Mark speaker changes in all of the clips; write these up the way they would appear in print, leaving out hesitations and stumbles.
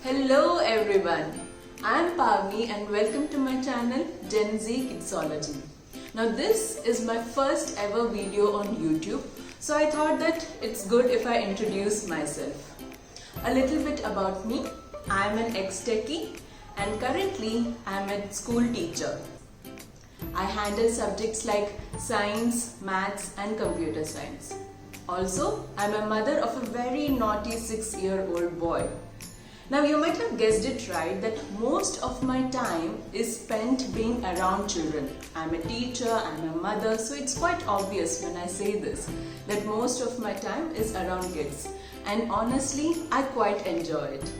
Speaker 1: Hello everyone, I am Pawani and welcome to my channel GenZKidzology. Now this is my first ever video on YouTube, so I thought that it's good if I introduce myself. A little bit about me. I am an ex-techie and currently I am a school teacher. I handle subjects like science, maths and computer science. Also, I am a mother of a very naughty 6-year-old boy. Now you might have guessed it right that most of my time is spent being around children. I'm a teacher, I'm a mother, so it's quite obvious when I say this that most of my time is around kids, and honestly I quite enjoy it.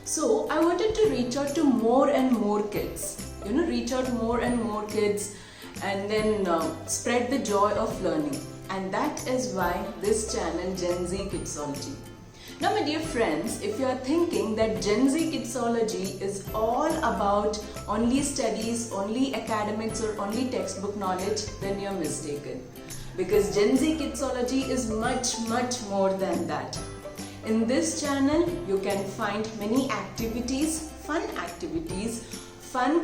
Speaker 1: So I wanted to reach out to more and more kids, reach out more and more kids and then spread the joy of learning, and that is why this channel GenZKidzology. Now my dear friends, if you are thinking that GenZKidzology is all about only studies, only academics or only textbook knowledge, then you're mistaken. Because GenZKidzology is much more than that. In this channel, you can find many activities, fun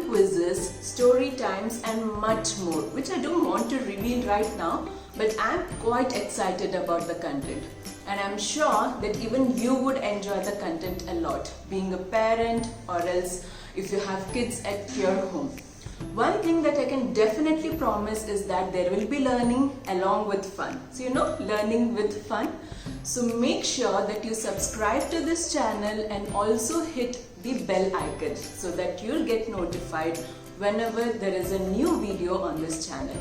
Speaker 1: quizzes, story times and much more, which I don't want to reveal right now, but I'm quite excited about the content. And I'm sure that even you would enjoy the content a lot, being a parent or else if you have kids at your home. One thing that I can definitely promise is that there will be learning along with fun. So learning with fun. So make sure that you subscribe to this channel and also hit the bell icon so that you'll get notified whenever there is a new video on this channel.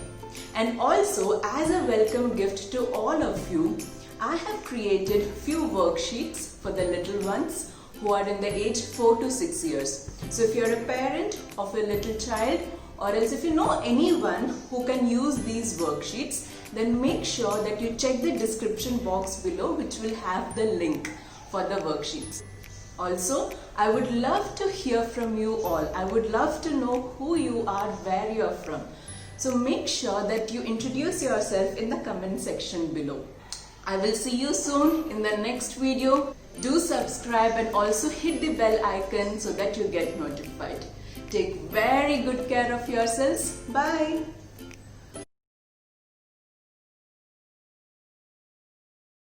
Speaker 1: And also, as a welcome gift to all of you, I have created few worksheets for the little ones who are in the age 4 to 6 years. So if you're a parent of a little child or else if you know anyone who can use these worksheets, then make sure that you check the description box below, which will have the link for the worksheets. Also, I would love to hear from you all. I would love to know who you are, where you are from. So make sure that you introduce yourself in the comment section below. I will see you soon in the next video. Do subscribe and also hit the bell icon so that you get notified. Take very good care of yourselves. Bye.